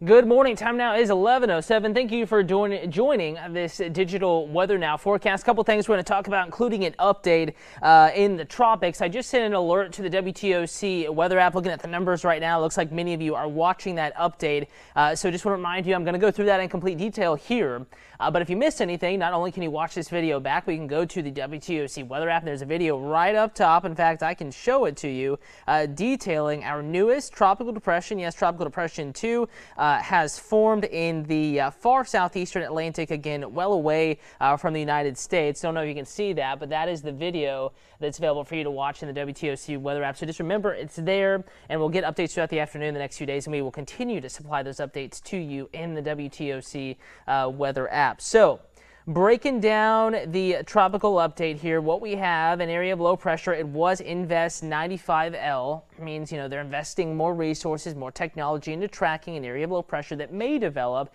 Good morning. Time now is 11:07. Thank you for joining this digital weather now forecast. A couple things we're going to talk about, including an update in the tropics. I just sent an alert to the WTOC weather app. Looking at the numbers right now, it looks like many of you are watching that update. So just want to remind you, I'm going to go through that in complete detail here. But if you missed anything, not only can you watch this video back, but you can go to the WTOC weather app. There's a video right up top. In fact, I can show it to you, detailing our newest tropical depression. Yes, Tropical Depression 2 has formed in the far southeastern Atlantic, again, well away from the United States. Don't know if you can see that, but that is the video that's available for you to watch in the WTOC weather app. So just remember, it's there, and we'll get updates throughout the afternoon the next few days, and we will continue to supply those updates to you in the WTOC weather app. So, breaking down the tropical update here, what we have, an area of low pressure. It was Invest 95L. Means, they're investing more resources, more technology into tracking an area of low pressure that may develop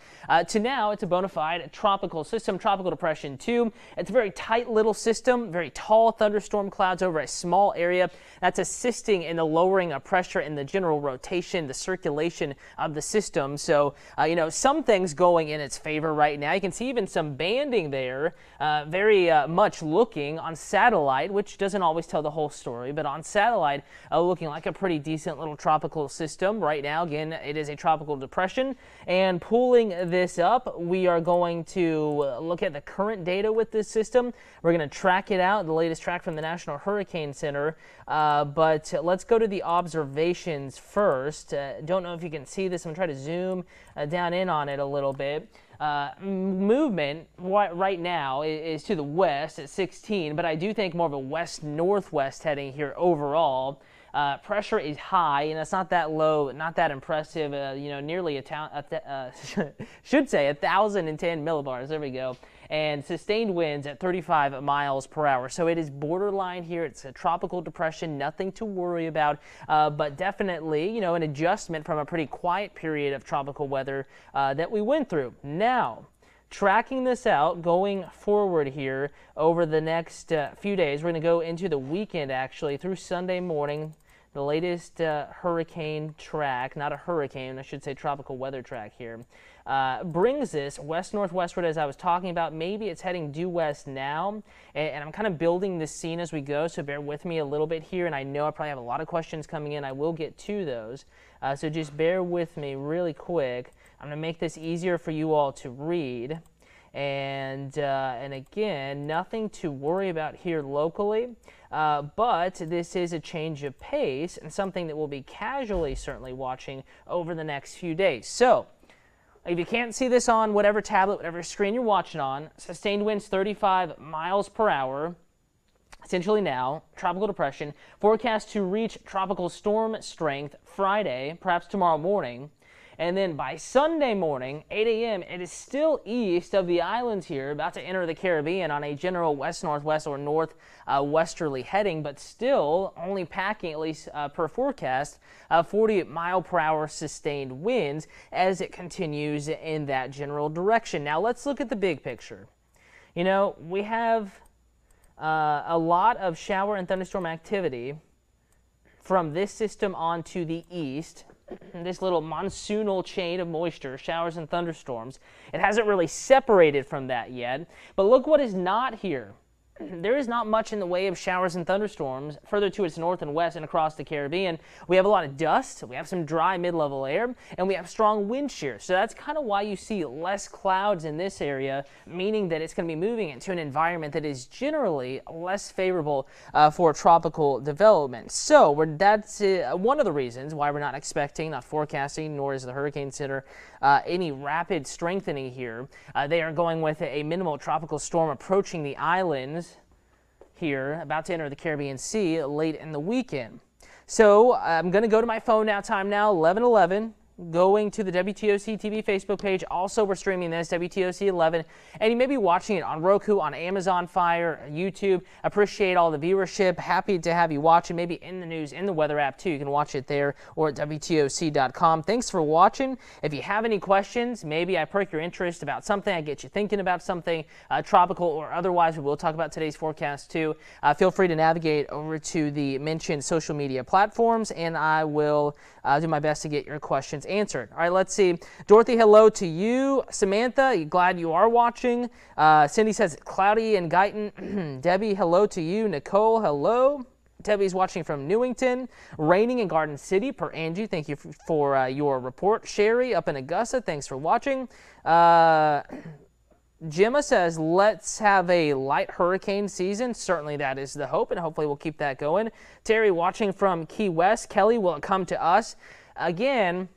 to now it's a bona fide tropical system, Tropical Depression 2. It's a very tight little system, very tall thunderstorm clouds over a small area. That's assisting in the lowering of pressure in the general rotation, the circulation of the system. So, some things going in its favor right now. You can see even some banding there, very much looking on satellite, which doesn't always tell the whole story, but on satellite, looking like a pretty decent little tropical system right now. Again, it is a tropical depression, and pulling this up, we are going to look at the current data with this system. We're going to track it out, the latest track from the National Hurricane Center, but let's go to the observations first. Don't know if you can see this. I'm going to try to zoom down in on it a little bit. Movement right now is to the west at 16, but I do think more of a west-northwest heading here overall. Pressure is high, and it's not that low, not that impressive. Nearly should say 1,010 millibars. There we go. And sustained winds at 35 miles per hour. So it is borderline here. It's a tropical depression, nothing to worry about, but definitely, an adjustment from a pretty quiet period of tropical weather that we went through. Now, tracking this out going forward here over the next few days, we're going to go into the weekend actually through Sunday morning. The latest hurricane track, not a hurricane, I should say tropical weather track here, brings this west-northwestward as I was talking about. Maybe it's heading due west now, and I'm kind of building this scene as we go, so bear with me a little bit here, and I know I probably have a lot of questions coming in. I will get to those, so just bear with me really quick. I'm going to make this easier for you all to read. And again, nothing to worry about here locally, but this is a change of pace and something that we'll be casually certainly watching over the next few days. So, if you can't see this on whatever tablet, whatever screen you're watching on, sustained winds 35 miles per hour. Essentially now, tropical depression, forecast to reach tropical storm strength Friday, perhaps tomorrow morning. And then by Sunday morning, 8 a.m., it is still east of the islands here, about to enter the Caribbean on a general west-northwest or north-westerly heading, but still only packing, at least per forecast, 40-mile-per-hour sustained winds as it continues in that general direction. Now, let's look at the big picture. We have a lot of shower and thunderstorm activity from this system on to the east. This little monsoonal chain of moisture, showers and thunderstorms. It hasn't really separated from that yet, but look what is not here. There is not much in the way of showers and thunderstorms further to its north and west and across the Caribbean. We have a lot of dust, we have some dry mid-level air, and we have strong wind shear. So that's kind of why you see less clouds in this area, meaning that it's going to be moving into an environment that is generally less favorable for tropical development. So that's one of the reasons why we're not expecting, not forecasting, nor is the Hurricane Center any rapid strengthening here. They are going with a minimal tropical storm approaching the islands here, about to enter the Caribbean Sea late in the weekend. So I'm going to go to my phone now. Time now 11:11. Going to the WTOC TV Facebook page. Also, we're streaming this, WTOC 11, and you may be watching it on Roku, on Amazon Fire, YouTube. Appreciate all the viewership. Happy to have you watching, maybe in the news, in the weather app too. You can watch it there or at WTOC.com. Thanks for watching. If you have any questions, maybe I perk your interest about something, I get you thinking about something tropical or otherwise, we will talk about today's forecast too. Feel free to navigate over to the mentioned social media platforms, and I will do my best to get your questions questions answered. All right, let's see. Dorothy, hello to you. Samantha, glad you are watching. Cindy says cloudy in Guyton. Debbie, hello to you. Nicole, hello. Debbie's watching from Newington. Raining in Garden City per Angie. Thank you for your report. Sherry up in Augusta, thanks for watching. Gemma says, let's have a light hurricane season. Certainly that is the hope, and hopefully we'll keep that going. Terry watching from Key West. Kelly, will it come to us? Again,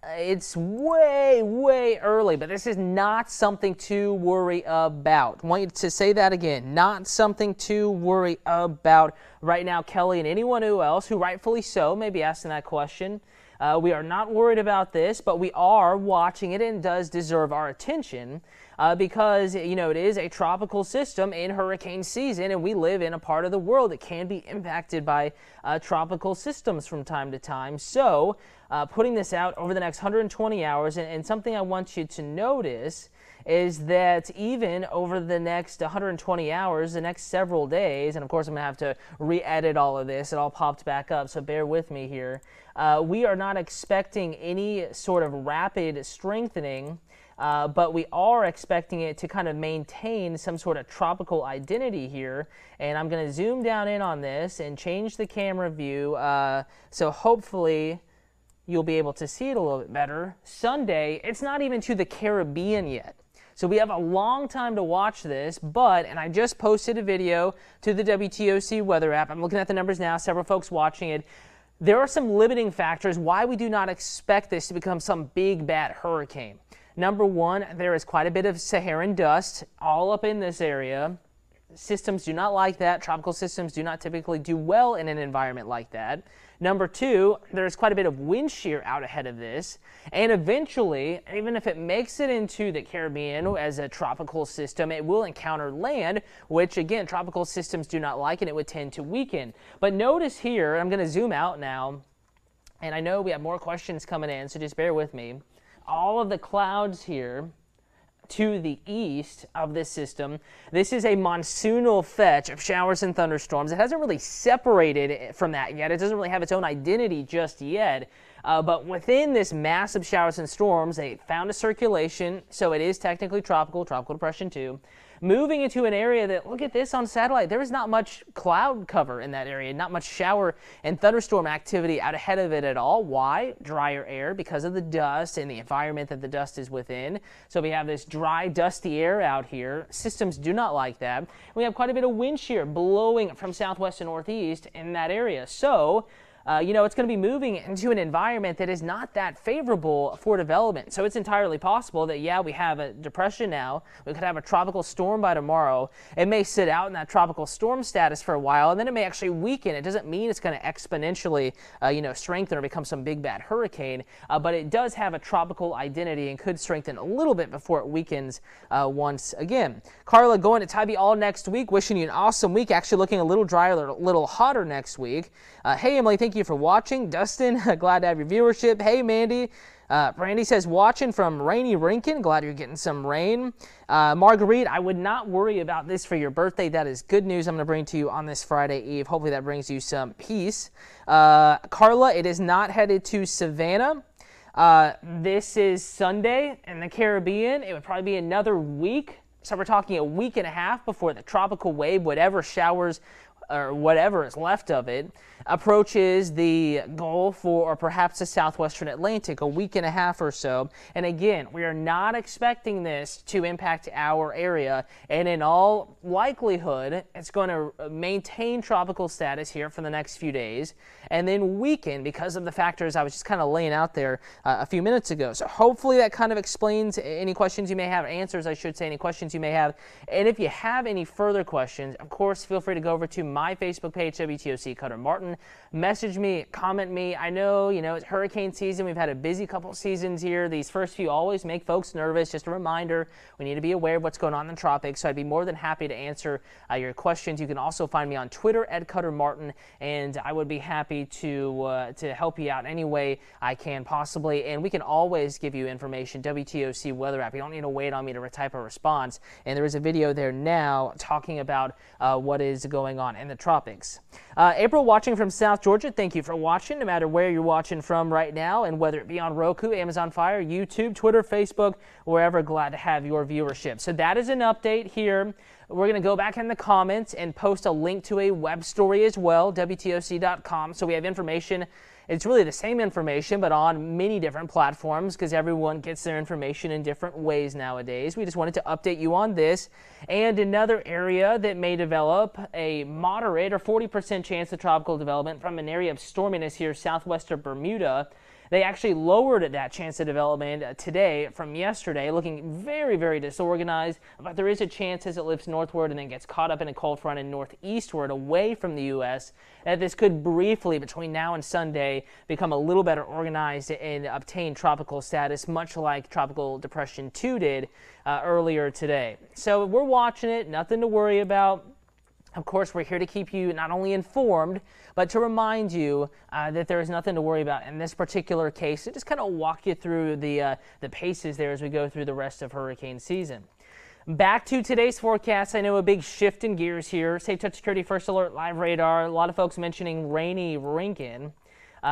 it's way, way early, but this is not something to worry about. I want you to say that again. Not something to worry about right now, Kelly, and anyone else who rightfully so may be asking that question. We are not worried about this, but we are watching it, and it does deserve our attention because, you know, it is a tropical system in hurricane season, and we live in a part of the world that can be impacted by tropical systems from time to time. So putting this out over the next 120 hours, and something I want you to notice is that even over the next 120 hours, the next several days, and of course I'm going to have to re-edit all of this, it all popped back up, so bear with me here. We are not expecting any sort of rapid strengthening, but we are expecting it to kind of maintain some sort of tropical identity here. And I'm going to zoom down in on this and change the camera view, so hopefully you'll be able to see it a little bit better. Sunday, it's not even to the Caribbean yet. So we have a long time to watch this, and I just posted a video to the WTOC weather app. I'm looking at the numbers now, several folks watching it. There are some limiting factors why we do not expect this to become some big bad hurricane. Number one, there is quite a bit of Saharan dust all up in this area. Systems do not like that. Tropical systems do not typically do well in an environment like that. Number two, there's quite a bit of wind shear out ahead of this. And eventually, even if it makes it into the Caribbean as a tropical system, it will encounter land, which again, tropical systems do not like, and it would tend to weaken. But notice here, I'm going to zoom out now, and I know we have more questions coming in, so just bear with me. All of the clouds here to the east of this system. This is a monsoonal fetch of showers and thunderstorms. It hasn't really separated from that yet. It doesn't really have its own identity just yet. But within this massive showers and storms, they found a circulation, so it is technically tropical depression too. Moving into an area that, look at this on satellite, there is not much cloud cover in that area, not much shower and thunderstorm activity out ahead of it at all. Why? Drier air because of the dust and the environment that the dust is within. So we have this dry, dusty air out here. Systems do not like that. We have quite a bit of wind shear blowing from southwest to northeast in that area. So you know, it's going to be moving into an environment that is not that favorable for development. So it's entirely possible that, yeah, we have a depression now. We could have a tropical storm by tomorrow. It may sit out in that tropical storm status for a while, and then it may actually weaken. It doesn't mean it's going to exponentially, you know, strengthen or become some big bad hurricane, but it does have a tropical identity and could strengthen a little bit before it weakens once again. Carla, going to Tybee all next week. Wishing you an awesome week. Actually looking a little drier, a little hotter next week. Hey, Emily, thank you for watching. Dustin, glad to have your viewership. Hey, Mandy. Brandy says, watching from rainy Rincon. Glad you're getting some rain. Marguerite, I would not worry about this for your birthday. That is good news I'm going to bring to you on this Friday Eve. Hopefully that brings you some peace. Carla, it is not headed to Savannah. This is Sunday in the Caribbean. It would probably be another week. So we're talking a week and a half before the tropical wave, whatever showers or whatever is left of it, approaches the Gulf or perhaps the southwestern Atlantic, a week and a half or so. And again, we are not expecting this to impact our area, and in all likelihood, it's going to maintain tropical status here for the next few days, and then weaken because of the factors I was just kind of laying out there a few minutes ago. So hopefully that kind of explains any questions you may have, answers, I should say, any questions you may have. And if you have any further questions, of course, feel free to go over to my Facebook page, WTOC Cutter Martin. Message me, comment me. I know, it's hurricane season. We've had a busy couple seasons here. These first few always make folks nervous. Just a reminder, we need to be aware of what's going on in the tropics. So I'd be more than happy to answer your questions. You can also find me on Twitter at Cutter Martin, and I would be happy to help you out any way I can possibly. And we can always give you information. WTOC weather app. You don't need to wait on me to type a response. And there is a video there now talking about what is going on. And the tropics. April watching from South Georgia, thank you for watching, no matter where you're watching from right now, and whether it be on Roku, Amazon Fire, YouTube, Twitter, Facebook, wherever, glad to have your viewership. So that is an update here. We're going to go back in the comments and post a link to a web story as well, WTOC.com, so we have information. It's really the same information, but on many different platforms because everyone gets their information in different ways nowadays. We just wanted to update you on this. And another area that may develop a moderate or 40% chance of tropical development from an area of storminess here southwest of Bermuda. They actually lowered that chance of development today from yesterday, looking very, very disorganized. But there is a chance as it lifts northward and then gets caught up in a cold front and northeastward away from the U.S. that this could briefly, between now and Sunday, become a little better organized and obtain tropical status, much like Tropical Depression 2 did earlier today. So we're watching it, nothing to worry about. Of course, we're here to keep you not only informed, but to remind you that there is nothing to worry about in this particular case. So just kind of walk you through the paces there as we go through the rest of hurricane season. Back to today's forecast. I know a big shift in gears here. Safe Touch Security First Alert Live Radar. A lot of folks mentioning rainy Rincon.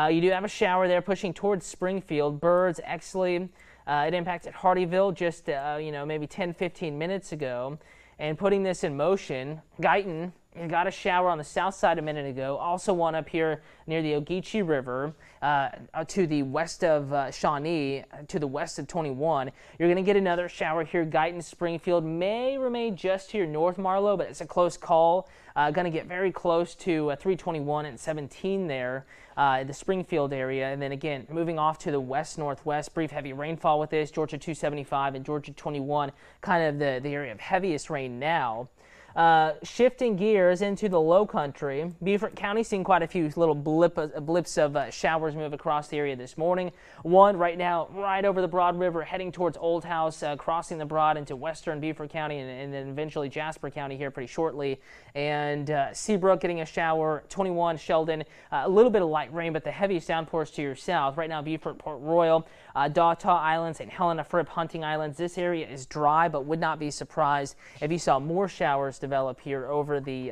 You do have a shower there pushing towards Springfield. Birds, Exley. It impacted Hardyville just maybe 10-15 minutes ago. And putting this in motion, Guyton, you got a shower on the south side a minute ago. Also one up here near the Ogeechee River to the west of Shawnee, to the west of 21. You're going to get another shower here. Guyton, Springfield may remain just to your north, Marlow, but it's a close call. Going to get very close to 321 and 17 there, the Springfield area. And then again, moving off to the west-northwest, brief heavy rainfall with this. Georgia 275 and Georgia 21, kind of the area of heaviest rain now. Shifting gears into the low country, Beaufort County seeing quite a few little blips of showers move across the area this morning. One right now right over the Broad River heading towards Old House, crossing the Broad into western Beaufort County and then eventually Jasper County here pretty shortly. And Seabrook getting a shower, 21 Sheldon, a little bit of light rain, but the heaviest downpours to your south. Right now Beaufort, Port Royal, Dawtaw Island, St. Helena, Fripp, Hunting Islands. This area is dry, but would not be surprised if you saw more showers develop here over the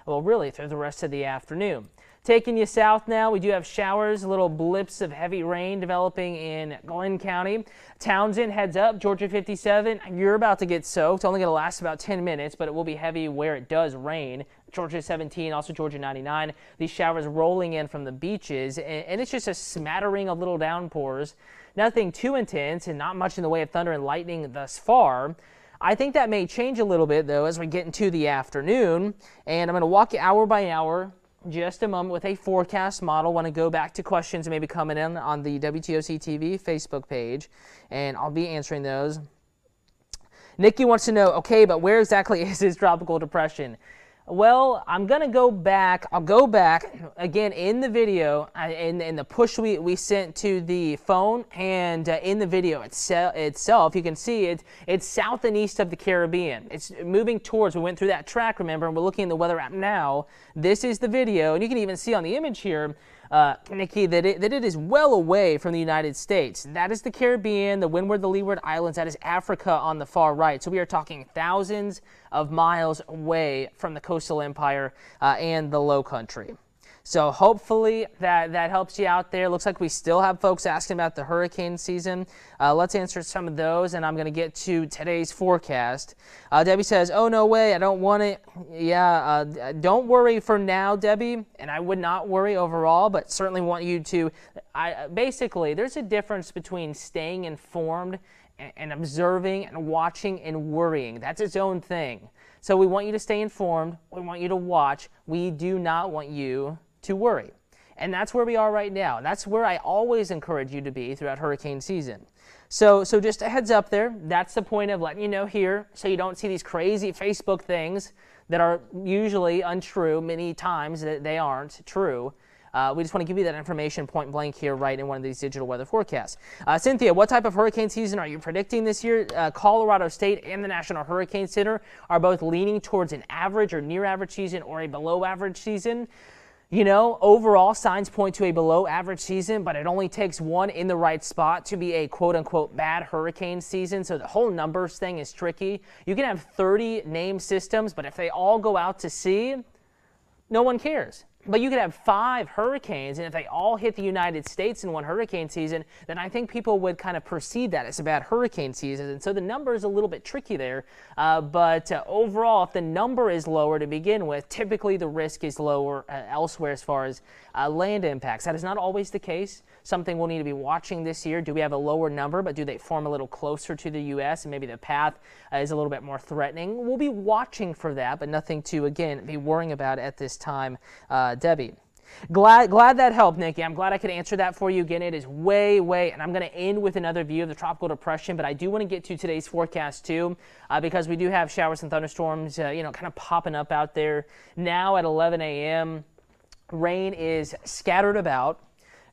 really through the rest of the afternoon. Taking you south now, we do have showers, little blips of heavy rain developing in Glenn County. Townsend heads up, Georgia 57. You're about to get soaked. It's only going to last about 10 minutes, but it will be heavy where it does rain. Georgia 17, also Georgia 99. These showers rolling in from the beaches, and it's just a smattering of little downpours. Nothing too intense and not much in the way of thunder and lightning thus far. I think that may change a little bit, though, as we get into the afternoon. And I'm going to walk you hour by hour just a moment with a forecast model. Want to go back to questions maybe coming in on the WTOC TV Facebook page, and I'll be answering those. Nikki wants to know, okay, but where exactly is this tropical depression? Well, I'm going to go back. I'll go back again in the video, in the push we sent to the phone, and in the video itself, you can see it's south and east of the Caribbean. It's moving towards, we went through that track, remember, and we're looking at the weather app now. This is the video, and you can even see on the image here, Nikki, that it is well away from the United States. That is the Caribbean, the Windward, the Leeward Islands. That is Africa on the far right. So we are talking thousands of miles away from the coastal empire and the low country. So hopefully that helps you out there. Looks like we still have folks asking about the hurricane season. Let's answer some of those, and I'm going to get to today's forecast. Debbie says, oh, no way, I don't want it. Yeah, don't worry for now, Debbie, and I would not worry overall, but certainly want you to. Basically, there's a difference between staying informed and observing and watching and worrying. That's its own thing. So we want you to stay informed. We want you to watch. We do not want you to worry. And that's where we are right now. That's where I always encourage you to be throughout hurricane season. So just a heads up there. That's the point of letting you know here, so you don't see these crazy Facebook things that are usually untrue. Many times they aren't true. We just want to give you that information point blank here right in one of these digital weather forecasts. Cynthia, what type of hurricane season are you predicting this year? Colorado State and the National Hurricane Center are both leaning towards an average or near average season or a below average season. You know, overall signs point to a below average season, but it only takes one in the right spot to be a quote unquote bad hurricane season. So the whole numbers thing is tricky. You can have 30 named systems, but if they all go out to sea, no one cares. But you could have 5 hurricanes, and if they all hit the United States in one hurricane season, then I think people would kind of perceive that as a bad hurricane season. And so the number is a little bit tricky there. But overall, if the number is lower to begin with, typically the risk is lower elsewhere as far as land impacts. That is not always the case. Something we'll need to be watching this year. Do we have a lower number, but do they form a little closer to the U.S. and maybe the path is a little bit more threatening? We'll be watching for that, but nothing to, again, be worrying about at this time, Debbie. Glad that helped, Nikki. I'm glad I could answer that for you. Again, it is way, and I'm going to end with another view of the tropical depression, but I do want to get to today's forecast too, because we do have showers and thunderstorms, kind of popping up out there now at 11 a.m. Rain is scattered about.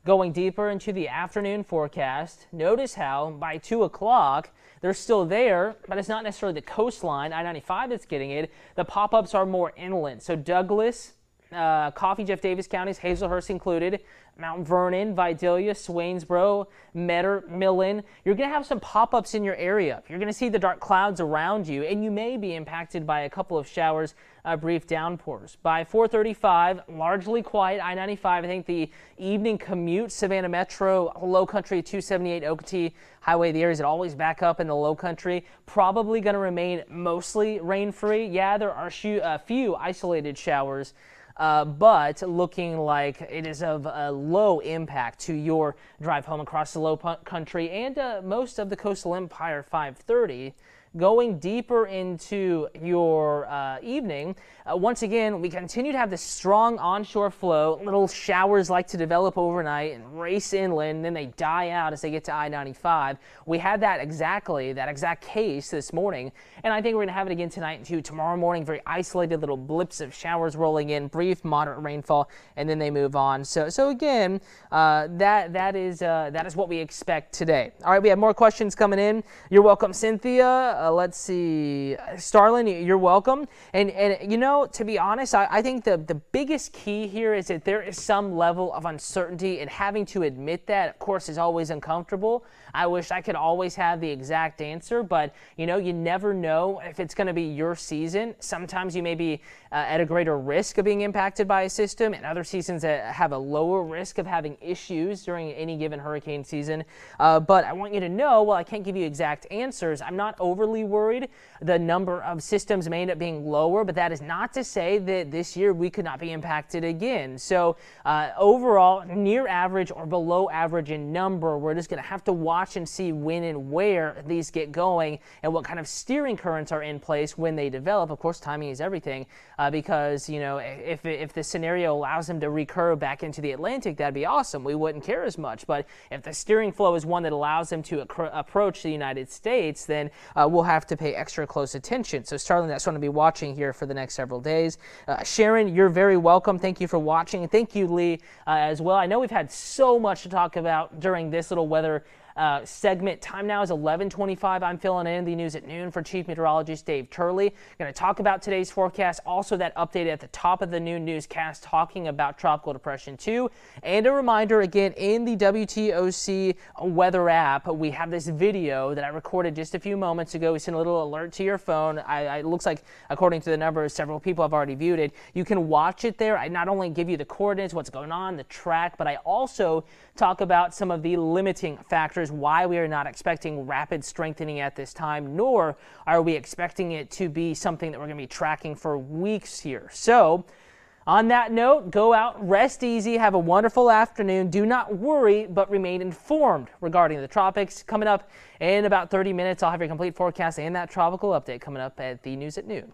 Going deeper into the afternoon forecast, notice how by 2 o'clock they're still there, but it's not necessarily the coastline, I-95 that's getting it. The pop-ups are more inland. So Douglas, Coffee, Jeff Davis counties, Hazelhurst included, Mount Vernon, Vidalia, Swainsboro, Metter, Millen. You're going to have some pop-ups in your area. You're going to see the dark clouds around you, and you may be impacted by a couple of showers, brief downpours. By 4:35, largely quiet. I-95, I think the evening commute, Savannah Metro, Low Country, 278 Okeechobee Highway, the areas that always back up in the Low Country, probably going to remain mostly rain-free. Yeah, there are a few isolated showers, but looking like it is of a low impact to your drive home across the Low Country and most of the Coastal Empire 530. Going deeper into your evening, once again, we continue to have this strong onshore flow. Little showers like to develop overnight and race inland, and then they die out as they get to I-95. We had that exact case this morning, and I think we're going to have it again tonight and tomorrow morning. Very isolated little blips of showers rolling in, brief, moderate rainfall, and then they move on. So again, that is what we expect today. All right, we have more questions coming in. You're welcome, Cynthia. Let's see, Starlin, you're welcome. And you know, to be honest, I think the biggest key here is that there is some level of uncertainty, and having to admit that, of course, is always uncomfortable. I wish I could always have the exact answer, but you know, you never know if it's going to be your season. Sometimes you may be at a greater risk of being impacted by a system, and other seasons that have a lower risk of having issues during any given hurricane season. But I want you to know, while I can't give you exact answers, I'm not overly worried. The number of systems may end up being lower, but that is not to say that this year we could not be impacted again. So overall, near average or below average in number. We're just going to have to watch and see when and where these get going and what kind of steering currents are in place when they develop. Of course, timing is everything, because you know, if the scenario allows them to recurve back into the Atlantic, that'd be awesome. We wouldn't care as much. But if the steering flow is one that allows them to approach the United States, then we'll have to pay extra close attention. So Starling, that's going to be watching here for the next several days. Sharon, you're very welcome. Thank you for watching. And thank you, Lee, as well. I know we've had so much to talk about during this little weather segment. Time now is 11:25. I'm filling in the news at noon for Chief Meteorologist Dave Turley. Going to talk about today's forecast, also that update at the top of the noon newscast talking about Tropical Depression 2. And a reminder, again, in the WTOC weather app, we have this video that I recorded just a few moments ago. We sent a little alert to your phone. It looks like, according to the numbers, several people have already viewed it. You can watch it there. I not only give you the coordinates, what's going on, the track, but I also talk about some of the limiting factors, why we are not expecting rapid strengthening at this time, nor are we expecting it to be something that we're going to be tracking for weeks here. So on that note, go out, rest easy, have a wonderful afternoon. Do not worry, but remain informed regarding the tropics. Coming up in about 30 minutes, I'll have your complete forecast and that tropical update coming up at the news at noon.